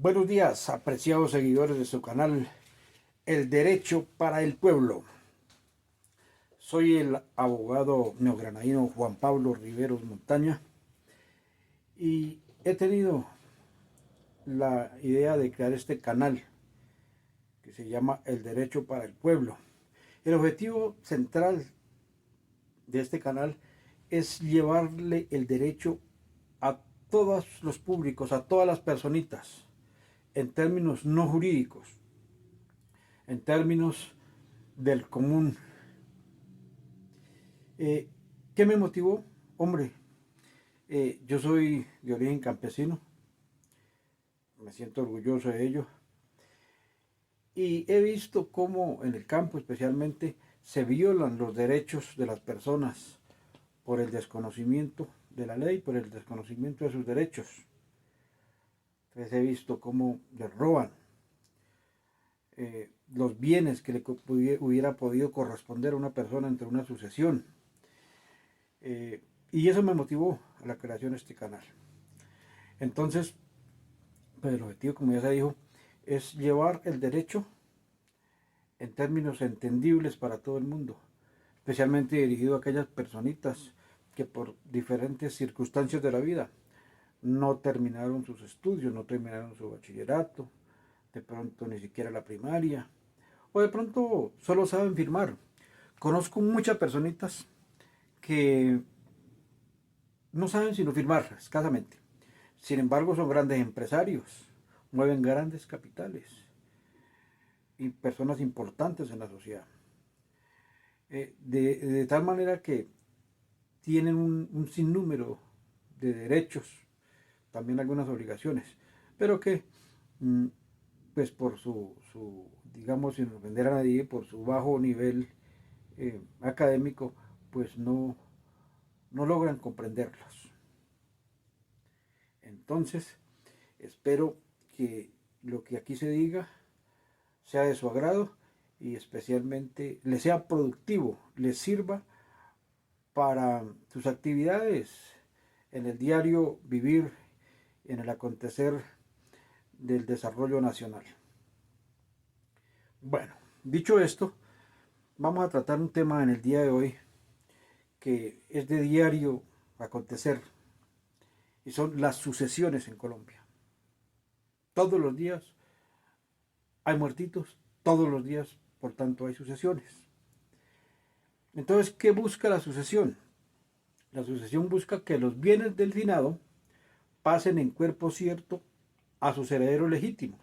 Buenos días, apreciados seguidores de su canal El Derecho para el Pueblo. Soy el abogado neogranadino Juan Pablo Riveros Montaña y he tenido la idea de crear este canal que se llama El Derecho para el Pueblo. El objetivo central de este canal es llevarle el derecho a todos los públicos, a todas las personitas, en términos no jurídicos, en términos del común. ¿Qué me motivó? Hombre, yo soy de origen campesino, me siento orgulloso de ello, y he visto cómo en el campo especialmente se violan los derechos de las personas por el desconocimiento de la ley, por el desconocimiento de sus derechos. Entonces he visto cómo les roban los bienes que le hubiera podido corresponder a una persona entre una sucesión. Y eso me motivó a la creación de este canal. Entonces, pues el objetivo, como ya se dijo, es llevar el derecho en términos entendibles para todo el mundo, especialmente dirigido a aquellas personitas que por diferentes circunstancias de la vida no terminaron sus estudios, no terminaron su bachillerato, de pronto ni siquiera la primaria, o de pronto solo saben firmar. Conozco muchas personitas que no saben sino firmar, escasamente. Sin embargo, son grandes empresarios, mueven grandes capitales y personas importantes en la sociedad. De tal manera que tienen un sinnúmero de derechos, también algunas obligaciones, pero que, mm, pues por digamos, sin ofender a nadie, por su bajo nivel académico, pues no logran comprenderlos. Entonces, espero que lo que aquí se diga sea de su agrado y especialmente le sea productivo, le sirva para sus actividades en el diario vivir, en el acontecer del desarrollo nacional. Bueno, dicho esto, vamos a tratar un tema en el día de hoy que es de diario acontecer y son las sucesiones en Colombia. Todos los días hay muertitos, todos los días, por tanto, hay sucesiones. Entonces, ¿qué busca la sucesión? La sucesión busca que los bienes del finado pasen en cuerpo cierto a sus herederos legítimos.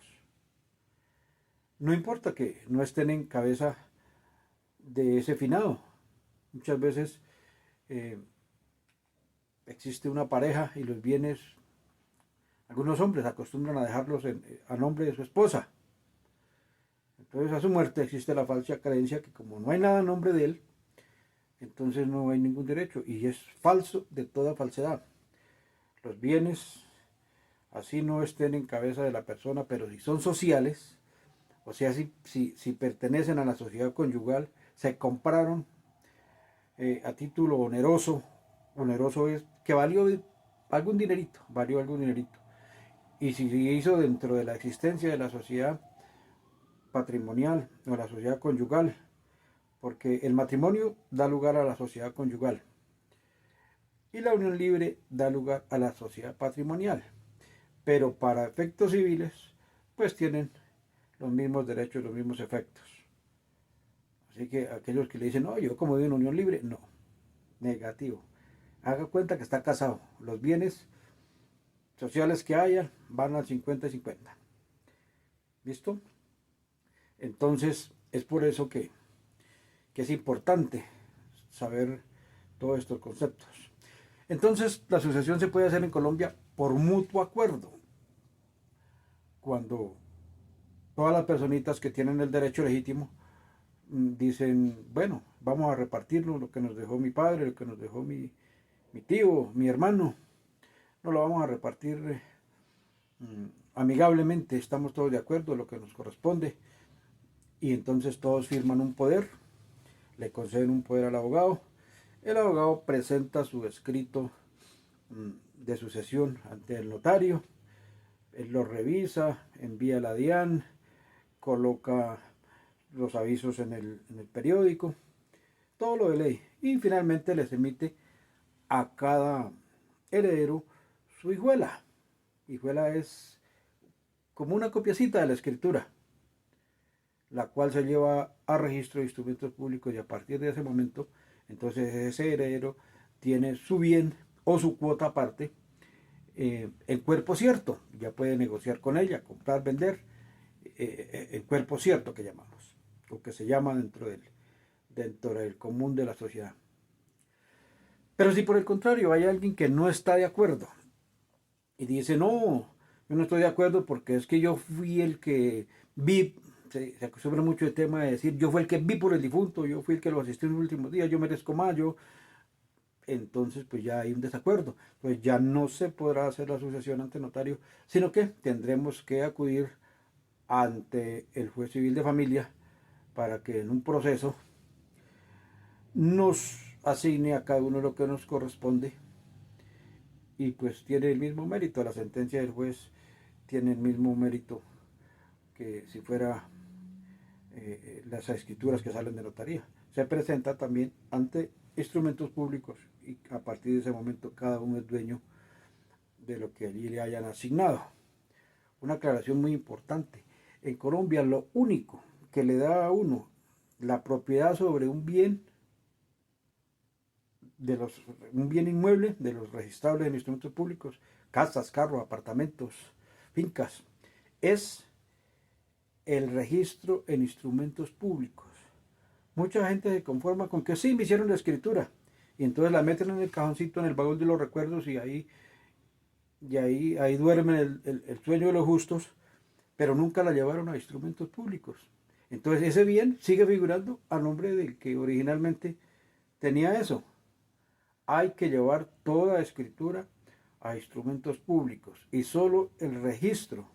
No importa que no estén en cabeza de ese finado. Muchas veces eh, existe una pareja y los bienes, algunos hombres acostumbran a dejarlos a nombre de su esposa. Entonces a su muerte existe la falsa creencia que como no hay nada a nombre de él, entonces no hay ningún derecho. Y es falso de toda falsedad. Los bienes, así no estén en cabeza de la persona, pero si son sociales, o sea, si pertenecen a la sociedad conyugal, se compraron a título oneroso. Oneroso es que valió algún dinerito, valió algún dinerito. Y si se hizo dentro de la existencia de la sociedad patrimonial o la sociedad conyugal, porque el matrimonio da lugar a la sociedad conyugal y la unión libre da lugar a la sociedad patrimonial. Pero para efectos civiles, pues tienen los mismos derechos, los mismos efectos. Así que aquellos que le dicen, no, yo como vivo en unión libre, no, negativo. Haga cuenta que está casado. Los bienes sociales que haya van al 50-50. ¿Listo? Entonces, es por eso que es importante saber todos estos conceptos. Entonces, la sucesión se puede hacer en Colombia por mutuo acuerdo. Cuando todas las personitas que tienen el derecho legítimo dicen, bueno, vamos a repartirlo, lo que nos dejó mi padre, lo que nos dejó mi tío, mi hermano, no lo vamos a repartir amigablemente, estamos todos de acuerdo, lo que nos corresponde, y entonces todos firman un poder, le conceden un poder al abogado, el abogado presenta su escrito de sucesión ante el notario, Él lo revisa, envía a la DIAN, coloca los avisos en el periódico, todo lo de ley. Y finalmente les emite a cada heredero su hijuela. Hijuela es como una copiacita de la escritura, la cual se lleva a registro de instrumentos públicos y a partir de ese momento, entonces ese heredero tiene su bien o su cuota aparte en cuerpo cierto. Ya puede negociar con ella, comprar, vender, en cuerpo cierto que llamamos, o que se llama dentro del común de la sociedad. Pero si por el contrario hay alguien que no está de acuerdo y dice, no, yo no estoy de acuerdo porque es que yo fui el que vi, se acostumbra mucho el tema de decir, yo fui el que vi por el difunto, yo fui el que lo asistió en los últimos días, yo merezco más, yo, entonces pues ya hay un desacuerdo, pues ya no se podrá hacer la sucesión ante notario, sino que tendremos que acudir ante el juez civil de familia para que en un proceso nos asigne a cada uno lo que nos corresponde y pues tiene el mismo mérito, la sentencia del juez tiene el mismo mérito que si fuera las escrituras que salen de notaría. Se presenta también ante instrumentos públicos y a partir de ese momento cada uno es dueño de lo que allí le hayan asignado. Una aclaración muy importante. En Colombia lo único que le da a uno la propiedad sobre un bien un bien inmueble de los registrables en instrumentos públicos, casas, carros, apartamentos, fincas, es el registro en instrumentos públicos. Mucha gente se conforma con que sí, me hicieron la escritura y entonces la meten en el cajoncito, en el baúl de los recuerdos ahí duermen el sueño de los justos, pero nunca la llevaron a instrumentos públicos. Entonces ese bien sigue figurando a nombre del que originalmente tenía eso. Hay que llevar toda escritura a instrumentos públicos y solo el registro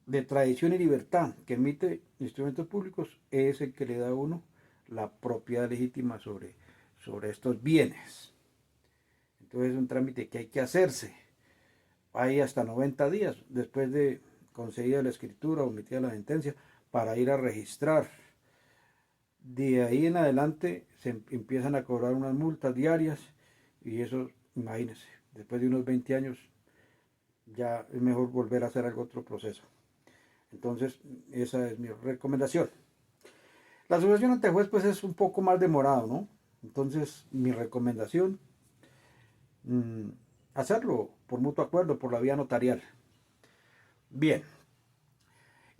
de tradición y libertad que emite instrumentos públicos es el que le da a uno la propiedad legítima sobre estos bienes. Entonces es un trámite que hay que hacerse. Hay hasta 90 días después de concedida la escritura o emitida la sentencia para ir a registrar. De ahí en adelante se empiezan a cobrar unas multas diarias y eso, imagínense, después de unos 20 años ya es mejor volver a hacer algo otro proceso. Entonces, esa es mi recomendación. La sucesión ante juez pues es un poco más demorado, ¿no? Entonces, mi recomendación, mmm, hacerlo por mutuo acuerdo, por la vía notarial. Bien,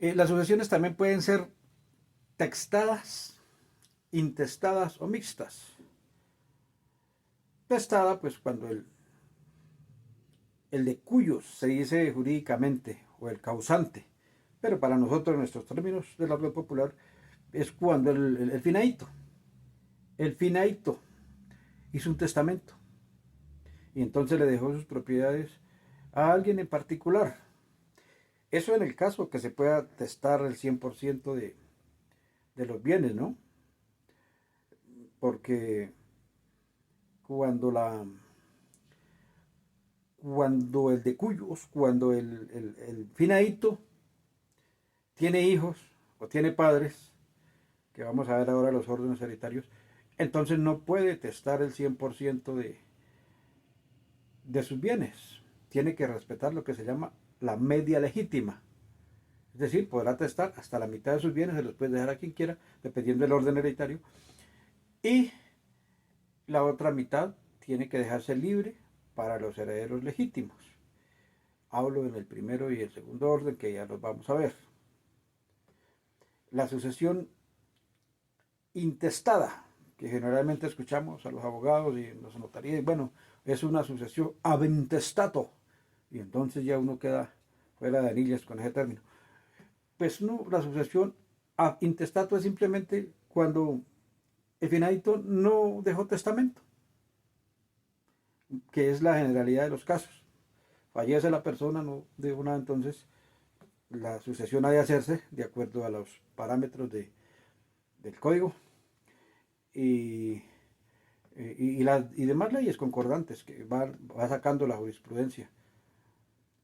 las sucesiones también pueden ser textadas, intestadas o mixtas. Testada, pues cuando el de cuyos se dice jurídicamente, o el causante, pero para nosotros, en nuestros términos del habla popular, es cuando el finadito hizo un testamento y entonces le dejó sus propiedades a alguien en particular. Eso en el caso que se pueda testar el 100% de los bienes, ¿no? Porque cuando cuando el de cuyos, cuando el finadito tiene hijos o tiene padres, que vamos a ver ahora los órdenes hereditarios, entonces no puede testar el 100% de sus bienes. Tiene que respetar lo que se llama la media legítima. Es decir, podrá testar hasta la mitad de sus bienes, se los puede dejar a quien quiera, dependiendo del orden hereditario. Y la otra mitad tiene que dejarse libre para los herederos legítimos. Hablo en el primero y el segundo orden, que ya los vamos a ver. La sucesión intestada, que generalmente escuchamos a los abogados y en las notarías, bueno, es una sucesión ab intestato, y entonces ya uno queda fuera de anillas con ese término. Pues no, la sucesión ab intestato es simplemente cuando el finadito no dejó testamento, que es la generalidad de los casos. Fallece la persona, no de una, entonces la sucesión ha de hacerse de acuerdo a los parámetros del código y, y demás leyes concordantes que va sacando la jurisprudencia.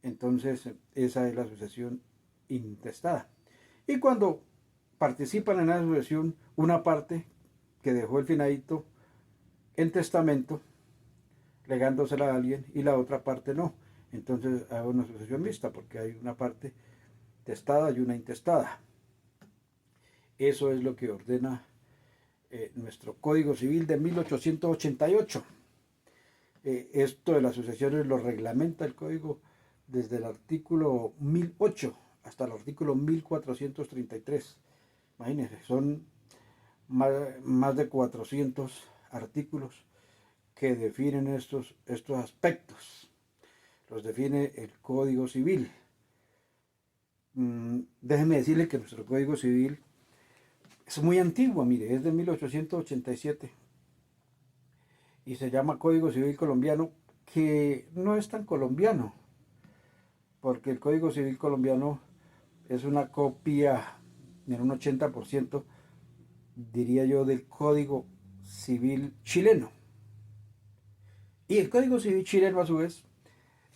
Entonces, esa es la sucesión intestada. Y cuando participan en la sucesión, una parte que dejó el finadito en testamento, legándosela a alguien, y la otra parte no. Entonces hay una sucesión mixta, porque hay una parte testada y una intestada. Eso es lo que ordena nuestro Código Civil de 1888. Esto de las sucesiones lo reglamenta el Código desde el artículo 1008 hasta el artículo 1433. Imagínense, son más de 400 artículos que definen estos aspectos. Los define el Código Civil. Déjenme decirle que nuestro Código Civil es muy antiguo, mire, es de 1887 y se llama Código Civil Colombiano, que no es tan colombiano, porque el Código Civil colombiano es una copia en un 80%, diría yo, del Código Civil chileno. Y el Código Civil chileno, a su vez,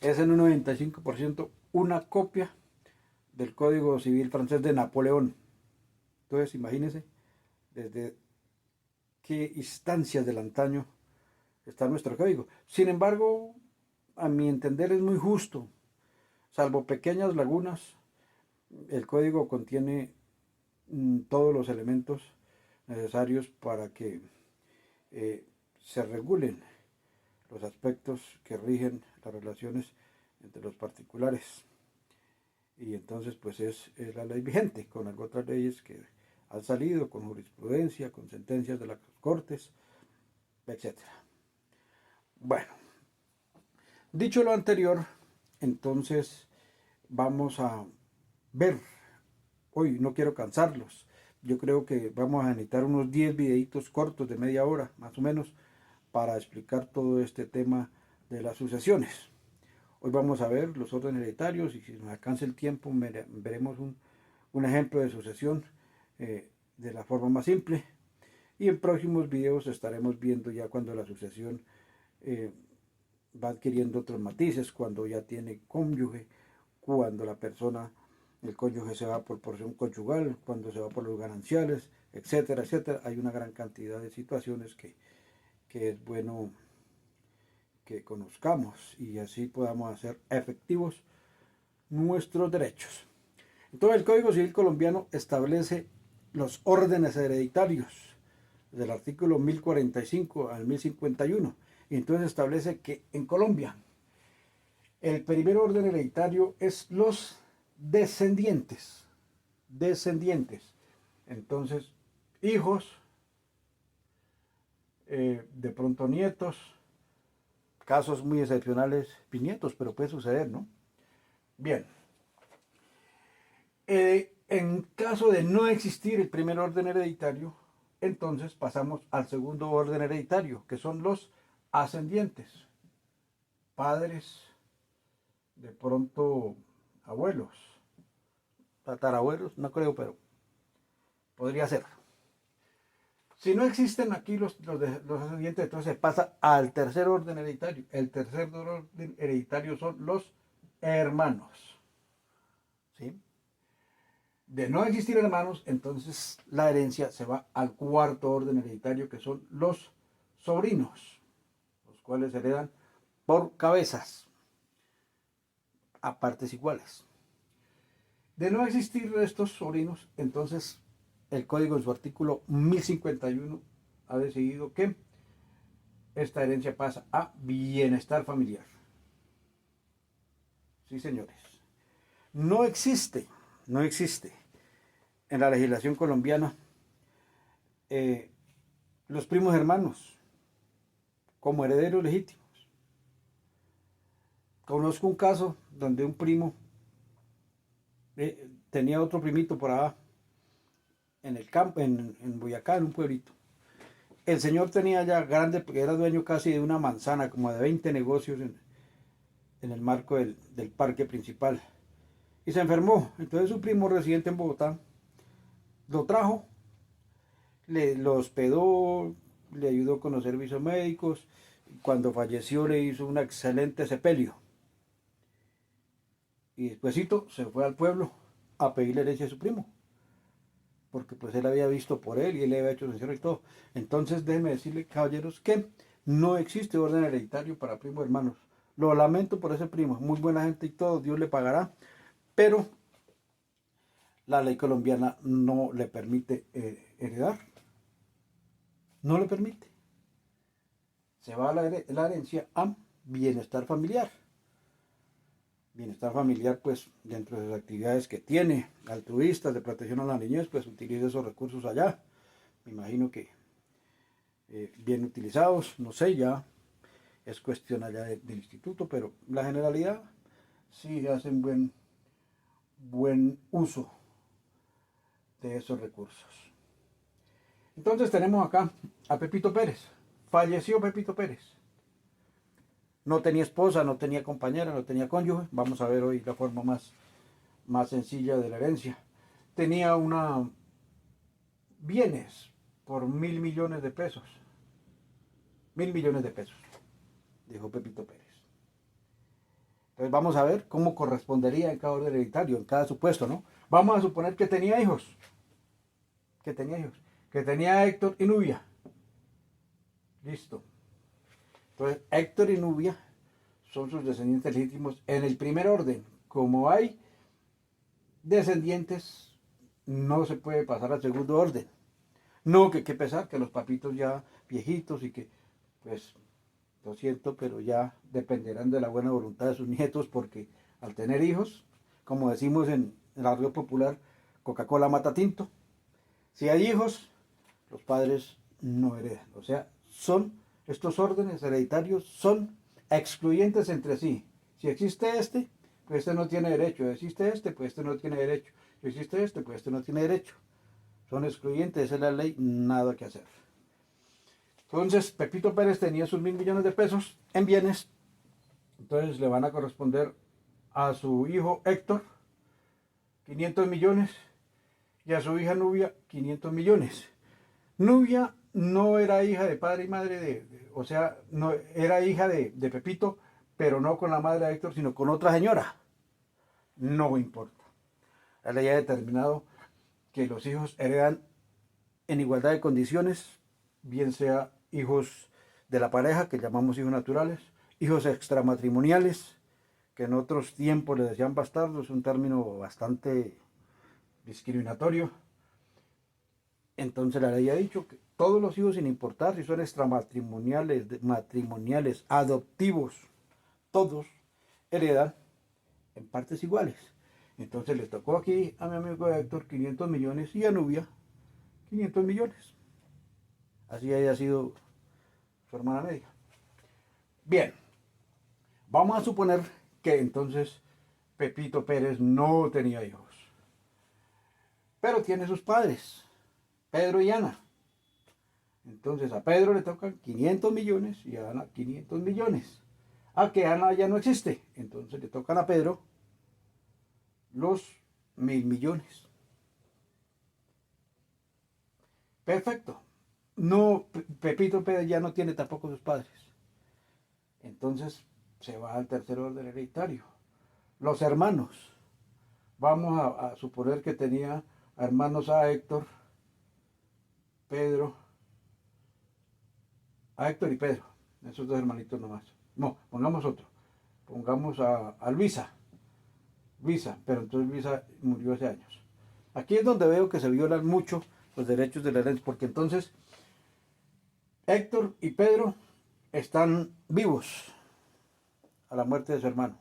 es en un 95% una copia del Código Civil francés de Napoleón. Entonces, imagínense desde qué instancias del antaño está nuestro código. Sin embargo, a mi entender es muy justo. Salvo pequeñas lagunas, el código contiene todos los elementos necesarios para que se regulen los aspectos que rigen las relaciones entre los particulares. Y entonces pues es la ley vigente, con algunas otras leyes que han salido, con jurisprudencia, con sentencias de las cortes, etc. Bueno, dicho lo anterior, entonces vamos a ver, hoy no quiero cansarlos, yo creo que vamos a necesitar unos 10 videitos cortos de media hora, más o menos, para explicar todo este tema de las sucesiones. Hoy vamos a ver los órdenes hereditarios y si nos alcanza el tiempo veremos un ejemplo de sucesión de la forma más simple. Y en próximos videos estaremos viendo ya cuando la sucesión va adquiriendo otros matices, cuando ya tiene cónyuge, cuando la persona, el cónyuge se va por porción conyugal, cuando se va por los gananciales, etcétera, etcétera. Hay una gran cantidad de situaciones que es bueno que conozcamos y así podamos hacer efectivos nuestros derechos. Entonces el Código Civil colombiano establece los órdenes hereditarios del artículo 1045 al 1051 y entonces establece que en Colombia el primer orden hereditario es los descendientes. Entonces, hijos, de pronto nietos, casos muy excepcionales, bisnietos, pero puede suceder, ¿no? Bien. En caso de no existir el primer orden hereditario, entonces pasamos al segundo orden hereditario, que son los ascendientes. Padres, de pronto abuelos, tatarabuelos, no creo, pero podría ser. Si no existen aquí los ascendientes, entonces se pasa al tercer orden hereditario. El tercer orden hereditario son los hermanos. ¿Sí? De no existir hermanos, entonces la herencia se va al cuarto orden hereditario, que son los sobrinos, los cuales heredan por cabezas, a partes iguales. De no existir estos sobrinos, entonces el código en su artículo 1051 ha decidido que esta herencia pasa a bienestar familiar. Sí, señores. No existe en la legislación colombiana los primos hermanos como herederos legítimos. Conozco un caso donde un primo tenía otro primito por allá en el campo, en Boyacá, en un pueblito. El señor tenía ya grande, porque era dueño casi de una manzana, como de 20 negocios en el marco del parque principal. Y se enfermó. Entonces su primo residente en Bogotá lo trajo, lo hospedó, le ayudó con los servicios médicos. Cuando falleció le hizo un excelente sepelio. y despuesito se fue al pueblo a pedirle herencia a su primo, porque pues él había visto por él y él le había hecho censión y todo. Entonces déjenme decirle, caballeros, que no existe orden hereditario para primos hermanos. Lo lamento por ese primo, muy buena gente y todo, Dios le pagará, pero la ley colombiana no le permite heredar, no le permite. Se va la herencia a bienestar familiar. Bienestar familiar, pues, dentro de las actividades que tiene, altruistas, de protección a la niñez, pues utiliza esos recursos allá. Me imagino que bien utilizados, no sé, ya es cuestión allá del instituto, pero la generalidad sí hacen buen uso de esos recursos. Entonces tenemos acá a Pepito Pérez. Falleció Pepito Pérez. No tenía esposa, no tenía compañera, no tenía cónyuge. Vamos a ver hoy la forma más sencilla de la herencia. Tenía bienes por 1.000 millones de pesos. 1.000 millones de pesos, dijo Pepito Pérez. Entonces vamos a ver cómo correspondería en cada orden hereditario, en cada supuesto, ¿no? Vamos a suponer que tenía hijos. Que tenía Héctor y Nubia. Listo. Entonces Héctor y Nubia son sus descendientes legítimos en el primer orden. Como hay descendientes, no se puede pasar al segundo orden. No, que qué pesar, que los papitos ya viejitos y que, pues, lo siento, pero ya dependerán de la buena voluntad de sus nietos porque al tener hijos, como decimos en la radio popular, Coca-Cola mata tinto. Si hay hijos, los padres no heredan. O sea, estos órdenes hereditarios son excluyentes entre sí. Si existe este, pues este no tiene derecho. Si existe este, pues este no tiene derecho. Si existe este, pues este no tiene derecho. Son excluyentes, esa es la ley, nada que hacer. Entonces, Pepito Pérez tenía sus 1.000 millones de pesos en bienes. Entonces le van a corresponder a su hijo Héctor 500 millones y a su hija Nubia 500 millones. Nubia no era hija de padre y madre o sea, no era hija de Pepito, pero no con la madre de Héctor, sino con otra señora. No importa. La ley ha determinado que los hijos heredan en igualdad de condiciones, bien sea hijos de la pareja, que llamamos hijos naturales, hijos extramatrimoniales, que en otros tiempos le decían bastardos, un término bastante discriminatorio. Entonces la ley ha dicho que todos los hijos, sin importar si son extramatrimoniales, matrimoniales, adoptivos, todos heredan en partes iguales. Entonces le tocó aquí a mi amigo Héctor 500 millones y a Nubia 500 millones. Así haya sido su hermana media. Bien, vamos a suponer que entonces Pepito Pérez no tenía hijos, pero tiene sus padres, Pedro y Ana. Entonces a Pedro le tocan 500 millones y a Ana 500 millones. A que Ana ya no existe, entonces le tocan a Pedro los 1.000 millones. Perfecto. No, Pepito Pérez ya no tiene tampoco sus padres. Entonces se va al tercer orden hereditario. Los hermanos. Vamos a suponer que tenía hermanos a Héctor, Pedro, a Héctor y Pedro. Esos dos hermanitos nomás. No, pongamos otro. Pongamos a Luisa. Luisa, pero entonces Luisa murió hace años. Aquí es donde veo que se violan mucho los derechos de la herencia, porque entonces Héctor y Pedro están vivos a la muerte de su hermano.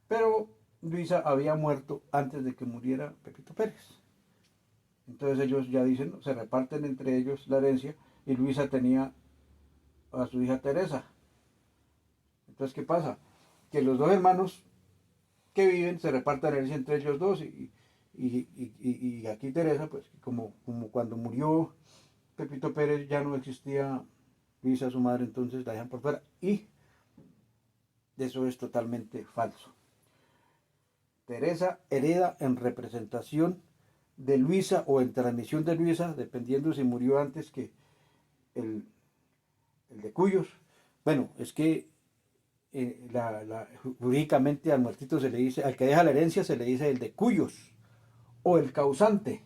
Pero Luisa había muerto antes de que muriera Pepito Pérez. Entonces ellos ya dicen, se reparten entre ellos la herencia y Luisa tenía a su hija Teresa. Entonces, ¿qué pasa? Que los dos hermanos que viven se reparten la herencia entre ellos dos y aquí Teresa, pues como cuando murió Pepito Pérez ya no existía Luisa, su madre, entonces la dejan por fuera y eso es totalmente falso. Teresa hereda en representación de Luisa o en transmisión de Luisa, dependiendo si murió antes que el de Cuyos. Bueno, es que jurídicamente al muertito se le dice, al que deja la herencia se le dice el de cuyos o el causante.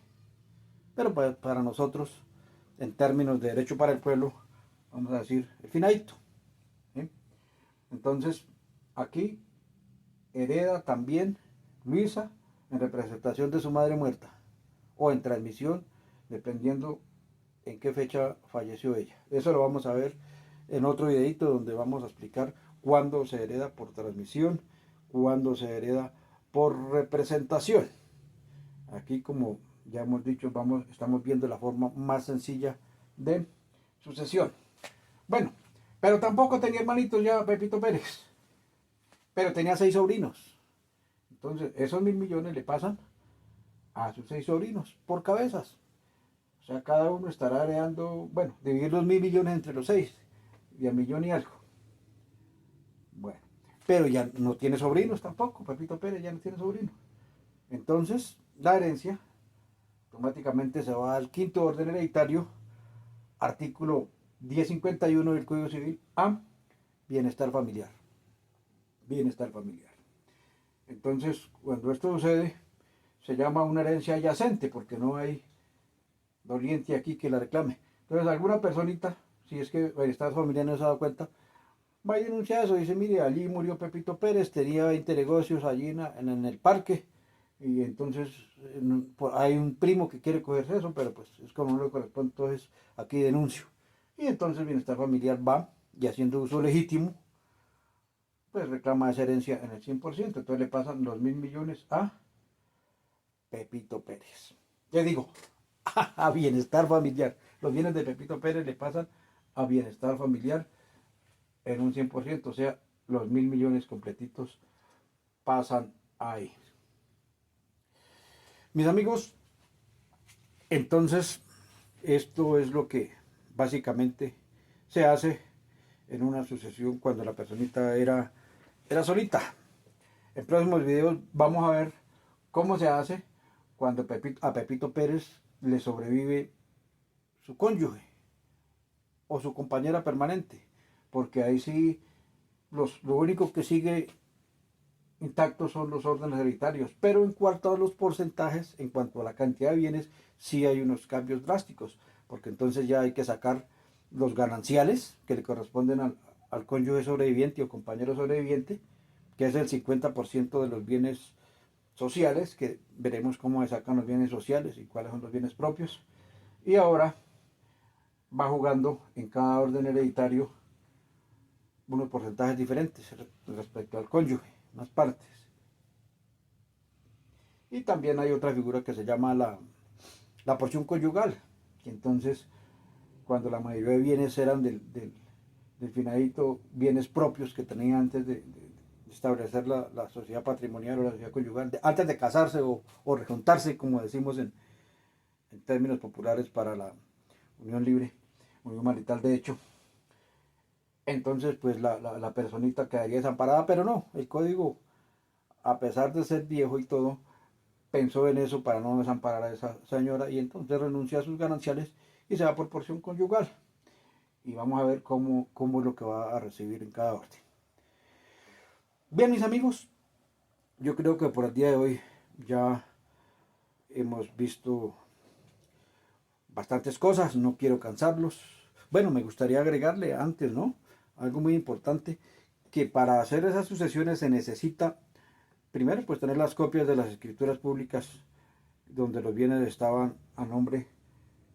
Pero para nosotros, en términos de derecho para el pueblo, vamos a decir el finadito. ¿Sí? Entonces, aquí hereda también Luisa en representación de su madre muerta o en transmisión, dependiendo en qué fecha falleció ella. Eso lo vamos a ver en otro videito donde vamos a explicar cuándo se hereda por transmisión, cuándo se hereda por representación. Aquí, como ya hemos dicho, estamos viendo la forma más sencilla de sucesión. Bueno, pero tampoco tenía hermanitos ya Pepito Pérez, pero tenía 6 sobrinos. Entonces, esos 1.000.000.000 le pasan a sus 6 sobrinos por cabezas. O sea, cada uno estará heredando, bueno, dividir los 1.000.000.000 entre los 6, y a millón y algo. Bueno, pero ya no tiene sobrinos tampoco, Pepito Pérez ya no tiene sobrinos. Entonces, la herencia automáticamente se va al quinto orden hereditario, artículo 1051 del Código Civil, a bienestar familiar. Bienestar familiar. Entonces, cuando esto sucede, se llama una herencia adyacente, porque no hay doliente aquí que la reclame. Entonces, alguna personita, si es que bienestar familiar no se ha dado cuenta, va y denuncia eso, dice, mire, allí murió Pepito Pérez, tenía 20 negocios allí en el parque, y entonces hay un primo que quiere cogerse eso, pero pues es como no le corresponde, entonces aquí denuncio. Y entonces bienestar familiar va y haciendo uso legítimo, pues reclama esa herencia en el 100%, entonces le pasan los 1.000.000.000 a Pepito Pérez. Ya digo, a bienestar familiar. Los bienes de Pepito Pérez le pasan a bienestar familiar en un 100%, o sea, los 1.000.000.000 completitos pasan ahí. Mis amigos, entonces, esto es lo que básicamente se hace en una sucesión cuando la personita era solita. En próximos videos vamos a ver cómo se hace cuando a Pepito Pérez le sobrevive su cónyuge o su compañera permanente, porque ahí sí lo único que sigue intactos son los órdenes hereditarios, pero en cuanto a los porcentajes, en cuanto a la cantidad de bienes, sí hay unos cambios drásticos, porque entonces ya hay que sacar los gananciales que le corresponden al cónyuge sobreviviente o compañero sobreviviente, que es el 50% de los bienes sociales, que veremos cómo se sacan los bienes sociales y cuáles son los bienes propios. Y ahora va jugando en cada orden hereditario unos porcentajes diferentes respecto al cónyuge, unas partes. Y también hay otra figura que se llama la porción conyugal, que entonces cuando la mayoría de bienes eran del finadito, bienes propios que tenía antes de establecer la sociedad patrimonial o la sociedad conyugal, antes de casarse o rejuntarse, como decimos en términos populares para la unión libre, unión marital de hecho. Entonces, pues la personita quedaría desamparada, pero no, el código, a pesar de ser viejo y todo, pensó en eso para no desamparar a esa señora y entonces renuncia a sus gananciales y se va por porción conyugal. Y vamos a ver cómo es lo que va a recibir en cada orden. Bien, mis amigos, yo creo que por el día de hoy ya hemos visto bastantes cosas, no quiero cansarlos. Bueno, me gustaría agregarle antes, ¿no? Algo muy importante, que para hacer esas sucesiones se necesita, primero, pues tener las copias de las escrituras públicas donde los bienes estaban a nombre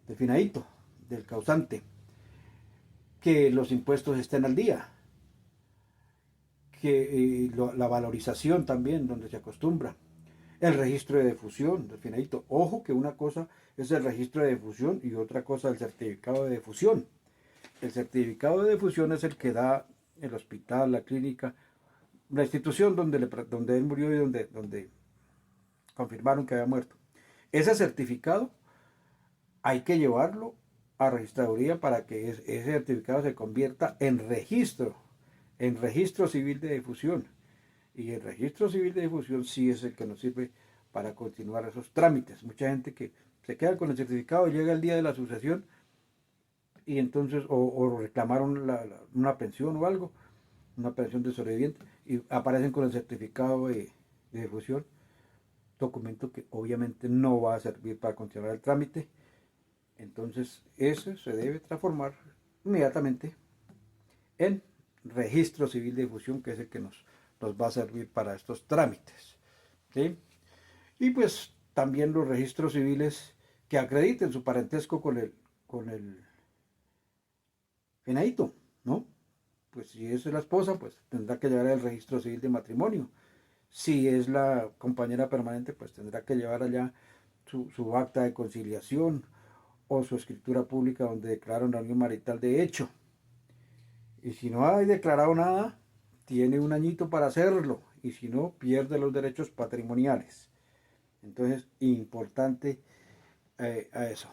del finadito, del causante, que los impuestos estén al día, que la valorización también, donde se acostumbra, el registro de defusión del finadito. Ojo que una cosa es el registro de defusión y otra cosa el certificado de defusión. El certificado de defusión es el que da el hospital, la clínica, la institución donde él murió y donde confirmaron que había muerto. Ese certificado hay que llevarlo a registraduría para que ese certificado se convierta en registro civil de difusión. Y el registro civil de difusión sí es el que nos sirve para continuar esos trámites. Mucha gente que se queda con el certificado, llega el día de la sucesión y entonces o reclamaron una pensión o algo una pensión de sobreviviente, y aparecen con el certificado de difusión, documento que obviamente no va a servir para continuar el trámite. Entonces eso se debe transformar inmediatamente en registro civil de difusión, que es el que nos va a servir para estos trámites, ¿sí? Y pues también los registros civiles que acrediten su parentesco con el finadito, ¿no? Pues si es la esposa, pues tendrá que llevar el registro civil de matrimonio. Si es la compañera permanente, pues tendrá que llevar allá su acta de conciliación o su escritura pública donde declara una unión marital de hecho. Y si no hay declarado nada, tiene un añito para hacerlo. Y si no, pierde los derechos patrimoniales. Entonces, importante a eso.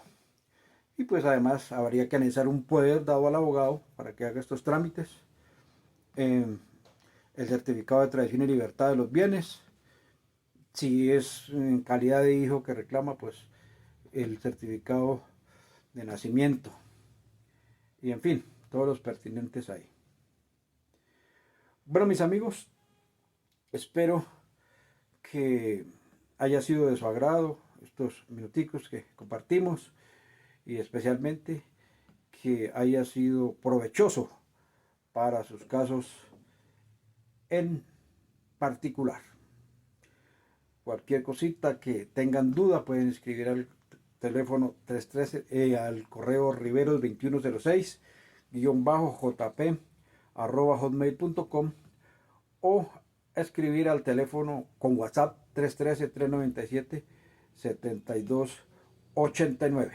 Y pues además habría que analizar un poder dado al abogado para que haga estos trámites. Eh, el certificado de tradición y libertad de los bienes. Si es en calidad de hijo que reclama, pues el certificado de nacimiento. Y en fin, todos los pertinentes ahí. Bueno, mis amigos, espero que haya sido de su agrado estos minuticos que compartimos y especialmente que haya sido provechoso para sus casos en particular. Cualquier cosita que tengan duda pueden escribir al teléfono 313 al correo riveros2106 jp @hotmail.com o escribir al teléfono con WhatsApp 313-397-7289.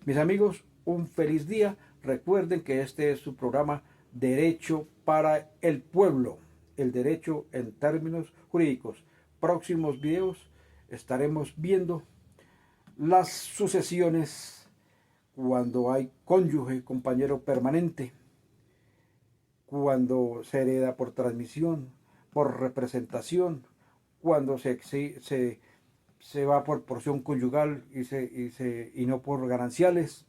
Mis amigos, un feliz día. Recuerden que este es su programa Derecho para el Pueblo, el derecho en términos jurídicos. Próximos videos estaremos viendo las sucesiones cuando hay cónyuge, compañero permanente, cuando se hereda por transmisión, por representación, cuando se va por porción conyugal y no por gananciales.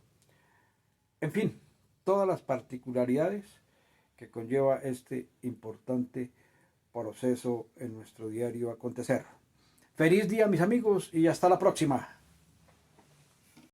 En fin, todas las particularidades que conlleva este importante proceso en nuestro diario acontecer. Feliz día, mis amigos, y hasta la próxima.